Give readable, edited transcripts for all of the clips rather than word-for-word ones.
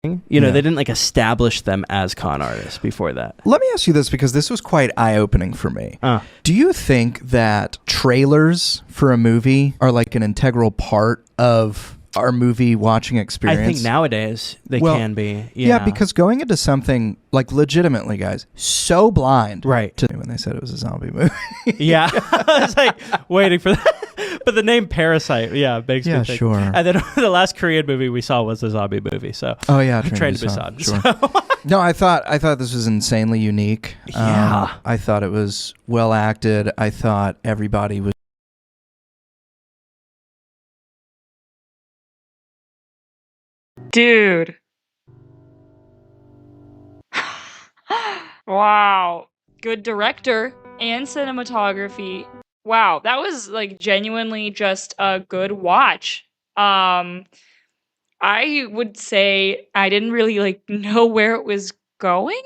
You know, they didn't like establish them as con artists before that. Let me ask you this, because this was quite eye-opening for me. Do you think that trailers for a movie are like an integral part of our movie watching experience? I think nowadays they can be. Yeah, because going into something like legitimately, guys, so blind. Right. To when they said it was a zombie movie. Yeah. I was like waiting for that. But the name Parasite, makes me think. Yeah, sure. And then the last Korean movie we saw was a zombie movie. So Train to Busan. Sure. So. No, I thought this was insanely unique. Yeah. I thought it was well acted. I thought everybody was. Dude. Wow. Good director and cinematography. Wow, that was like genuinely just a good watch. I would say I didn't really like know where it was going,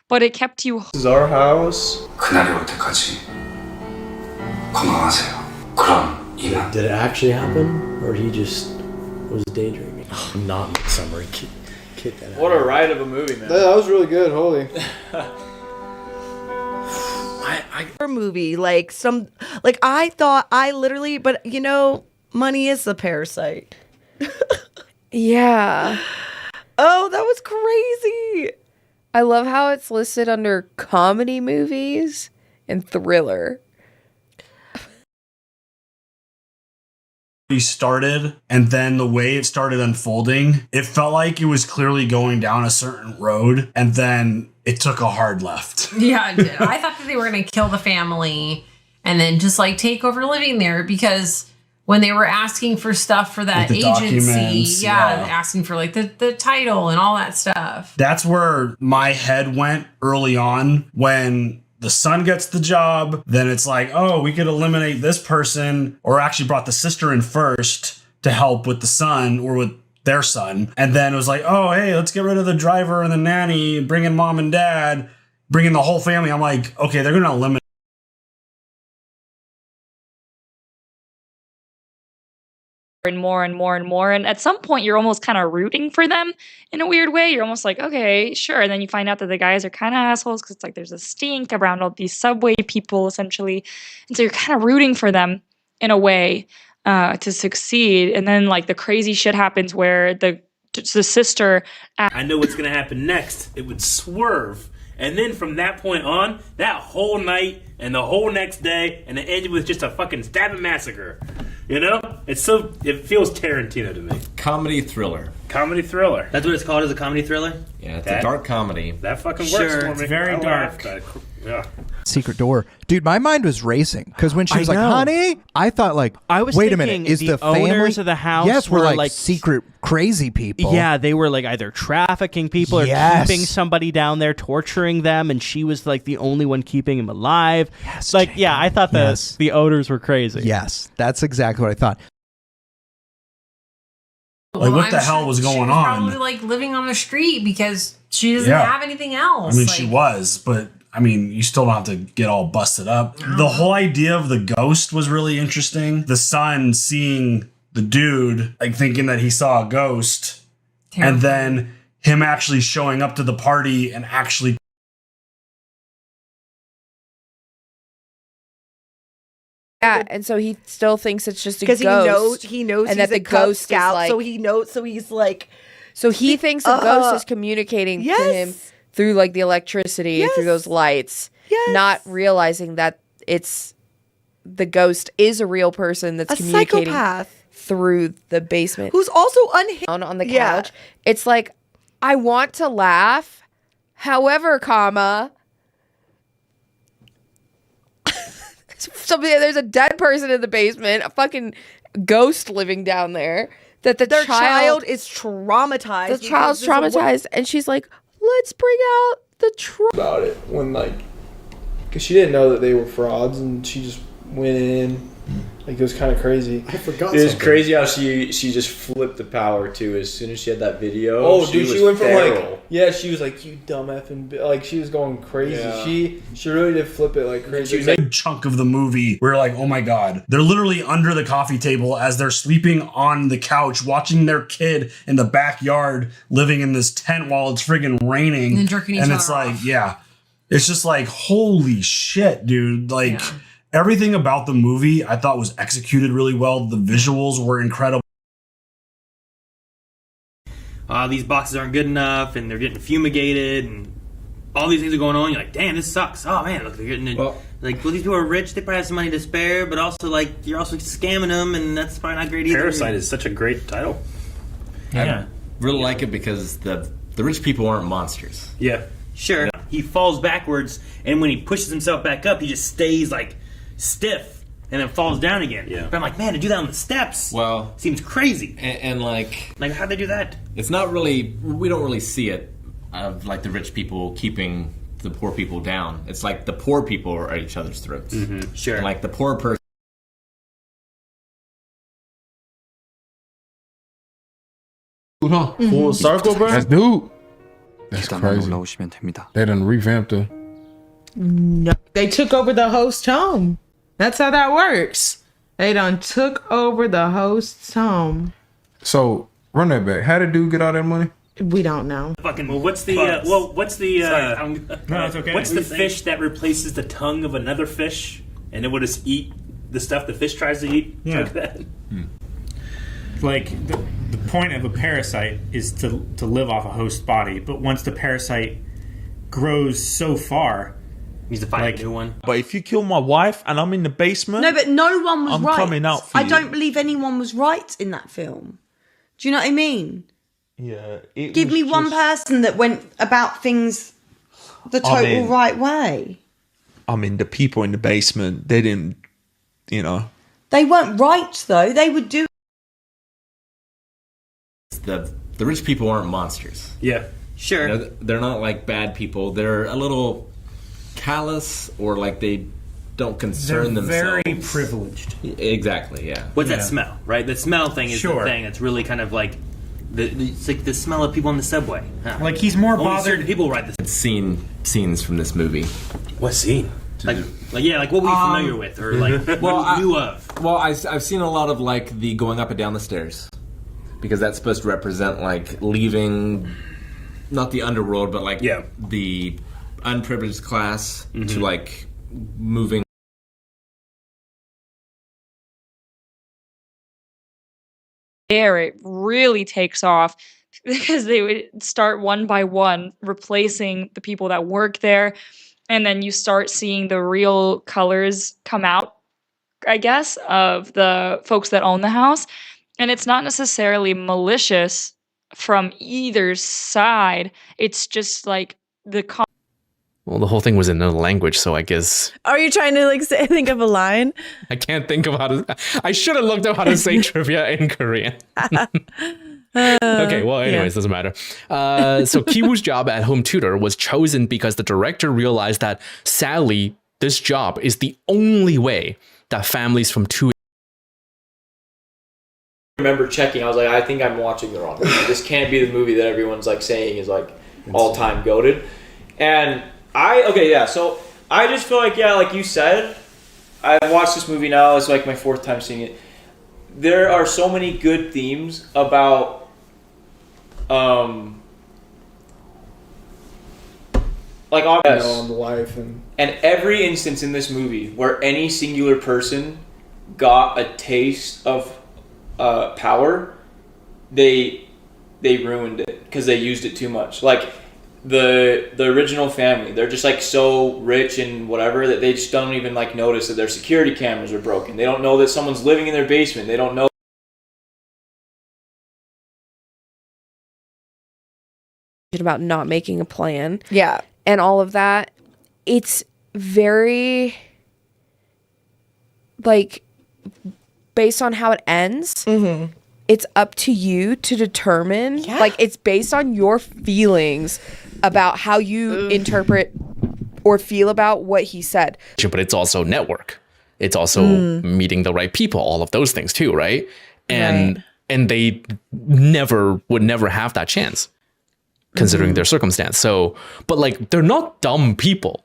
but it kept you. This is our house. 그날이 올 때까지 건강하세요. 그럼 이만. Did it actually happen, or he just was daydreaming? Not Midsummer. Kick that out. What a ride of a movie, man. That was really good. Holy. Movie I thought but you know, money is the parasite. Yeah. Oh, that was crazy. I love how it's listed under comedy movies and thriller. He started, and then the way it started unfolding, it felt like it was clearly going down a certain road, and then it took a hard left. Yeah, it did. I thought that they were going to kill the family and then just like take over living there, because when they were asking for stuff for that like agency, asking for like the title and all that stuff. That's where my head went early on when the son gets the job. Then it's like, oh, we could eliminate this person, or actually brought the sister in first to help with the son or with their son. And then it was like, oh, hey, let's get rid of the driver and the nanny, bring in mom and dad, bring in the whole family. I'm like, okay, they're going to eliminate. And more and more and more. And at some point, you're almost kind of rooting for them in a weird way. You're almost like, okay, sure. And then you find out that the guys are kind of assholes because it's like there's a stink around all these subway people, essentially. And so you're kind of rooting for them in a way to succeed. And then like the crazy shit happens where the sister... I know what's going to happen next. It would swerve. And then from that point on, that whole night and the whole next day, and it ended with just a fucking stabbing massacre. You know? It feels Tarantino to me. Comedy thriller. Comedy thriller. That's what it's called, as a comedy thriller? Yeah, it's a dark comedy. That fucking works for me. It's very dark. Yeah. Secret door. Dude, my mind was racing because when she was like, honey, I thought like, wait a minute, is the owners family of the house yes, we're like secret crazy people. Yeah, they were like either trafficking people or keeping somebody down there, torturing them, and she was like the only one keeping him alive. Yes, like, yeah, I thought the owners were crazy. Yes, that's exactly what I thought. Like, what the hell was going on? Probably like living on the street because she doesn't have anything else. I mean, she was, but I mean, you still don't have to get all busted up. The whole idea of the ghost was really interesting. The son seeing the dude, like thinking that he saw a ghost, and then him actually showing up to the party and actually. Yeah, and so he still thinks it's just a ghost. Because he knows and he's that the a Cub ghost Scout, is like, so he knows, so he's like... So he thinks the ghost is communicating to him through like the electricity, through those lights, not realizing that it's the ghost is a real person that's communicating through the basement. Who's also unhinged on the couch. It's like, I want to laugh, however, there's a dead person in the basement, a fucking ghost living down there. That their child is traumatized. The child's traumatized, and she's like, "Let's bring out the about it when because she didn't know that they were frauds, and she just went in Like, it was kind of crazy. I forgot. It was something. crazy how she just flipped the power too. As soon as she had that video. Oh, she dude, was she went from feral. like, yeah, she was like, you dumb effing, like she was going crazy. Yeah. She really did flip it like crazy. She was a big chunk of the movie. We're like, oh my god, they're literally under the coffee table as they're sleeping on the couch, watching their kid in the backyard, living in this tent while it's friggin' raining, And jerking each and other it's like, off. yeah, it's just like, holy shit, dude, like. Yeah. Everything about the movie I thought was executed really well. The visuals were incredible. These boxes aren't good enough, and they're getting fumigated, and all these things are going on. You're like, damn, this sucks. Oh man, look, they're getting it. Well, these people are rich. They probably have some money to spare, but also like you're also scamming them, and that's probably not great either. Parasite is such a great title. I really like it because the rich people aren't monsters. Yeah, sure. Yeah. He falls backwards, and when he pushes himself back up, he just stays like stiff and then falls down again. Yeah. But I'm like, man, to do that on the steps, well, seems crazy. And like how'd they do that? It's not really. We don't really see it of like the rich people keeping the poor people down. It's like the poor people are at each other's throats. Mm-hmm. Sure. And like the poor person. Full circle, bro. That's dude. That's crazy. They done revamped her. No, they took over the host home. That's how that works. They done took over the host's home. So run that back. How did dude get all that money? We don't know. Fucking. Well, what's the? No, it's okay. What's the fish that replaces the tongue of another fish, and it will just eat the stuff the fish tries to eat? Yeah. Like that. Like the point of a parasite is to live off a host body, but once the parasite grows so far, needs to find a new one. But if you kill my wife and I'm in the basement, no, but no one was right. I'm coming out for I you. don't believe anyone was right in that film. Do you know what I mean? Yeah. Give me one person that went about things the total right way. I mean, the people in the basement, they didn't, They weren't right though. They would do. The rich people aren't monsters. Yeah, sure. They're not like bad people. They're a little callous, or like they don't concern themselves. Very privileged. Exactly. Yeah. What's that smell? Right. The smell thing is the thing that's really kind of like it's like the smell of people on the subway. Huh? Like he's more Only bothered. certain people ride this. It's scenes from this movie. What scene? Like what were you familiar with, or like what you knew of? Well, I've seen a lot of like the going up and down the stairs, because that's supposed to represent like leaving, not the underworld, but like the unprivileged class to like moving. There, it really takes off because they would start one by one replacing the people that work there, and then you start seeing the real colors come out, I guess, of the folks that own the house. And it's not necessarily malicious from either side. It's just like well, the whole thing was in another language, so I guess Are you trying to think of a line? I can't think of how to. I should have looked up how to say trivia in Korean. Okay, well, anyways, doesn't matter. So Kiwoo's job at home tutor was chosen because the director realized that sadly, this job is the only way that families from two. I remember checking. I was like, I think I'm watching the wrong movie. This can't be the movie that everyone's like saying is like all-time goated. And so I just feel like, like you said, I've watched this movie now. It's like my fourth time seeing it. There are so many good themes about on the life and every instance in this movie where any singular person got a taste of power, they ruined it because they used it too much. Like the original family, they're just like so rich and whatever that they just don't even like notice that their security cameras are broken. They don't know that someone's living in their basement. They don't know about not making a plan. Yeah. And all of that. It's very like based on how it ends. It's up to you to determine. Like it's based on your feelings about how you interpret or feel about what he said. But it's also network. It's also meeting the right people, all of those things too, right? And they would never have that chance, considering their circumstance. So, but like, they're not dumb people.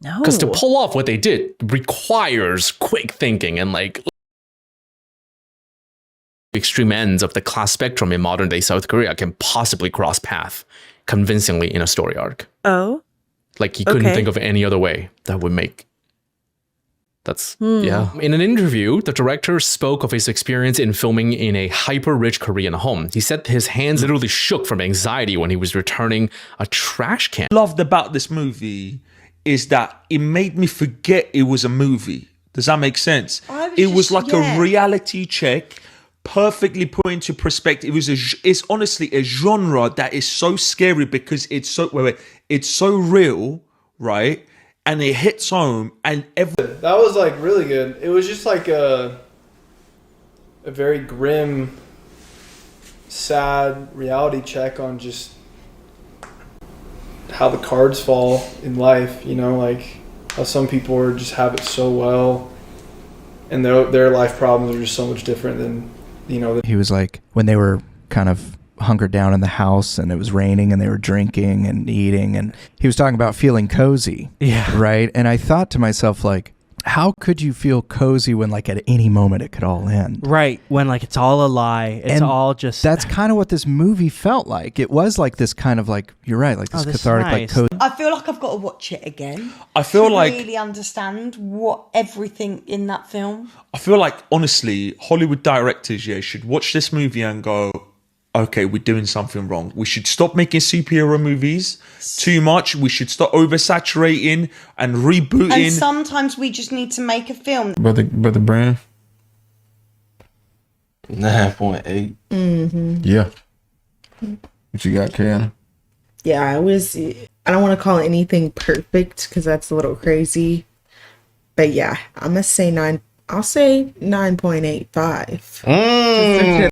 No. Because to pull off what they did requires quick thinking and like extreme ends of the class spectrum in modern day South Korea can possibly cross path convincingly in a story arc. Oh. Like he couldn't think of any other way that would make. That's, yeah. In an interview, the director spoke of his experience in filming in a hyper-rich Korean home. He said his hands literally shook from anxiety when he was returning a trash can. Loved about this movie is that it made me forget it was a movie. Does that make sense? It was like a reality check, perfectly put into perspective. It's honestly a genre that is so scary because it's so it's so real, right? And it hits home, and that was like really good. It was just like a very grim, sad reality check on just how the cards fall in life. You know, like how some people just have it so well, and their life problems are just so much different than, you know. He was like, when they were kind of hunkered down in the house and it was raining and they were drinking and eating, and he was talking about feeling cozy. Yeah. Right. And I thought to myself, like, how could you feel cozy when like at any moment it could all end? Right. When like it's all a lie. It's all just. That's kind of what this movie felt like. It was like this kind of like, you're right, like this cathartic, like cozy. I feel like I've got to watch it again. I feel like really understand what everything in that film. I feel like honestly, Hollywood directors, should watch this movie and go, okay, we're doing something wrong. We should stop making superhero movies too much. We should stop oversaturating and rebooting. And sometimes we just need to make a film. Brother Brand. 9.8. Yeah. What you got, Ken? Yeah, I don't want to call anything perfect because that's a little crazy. But yeah, I'm going to say 9. I'll say 9.85.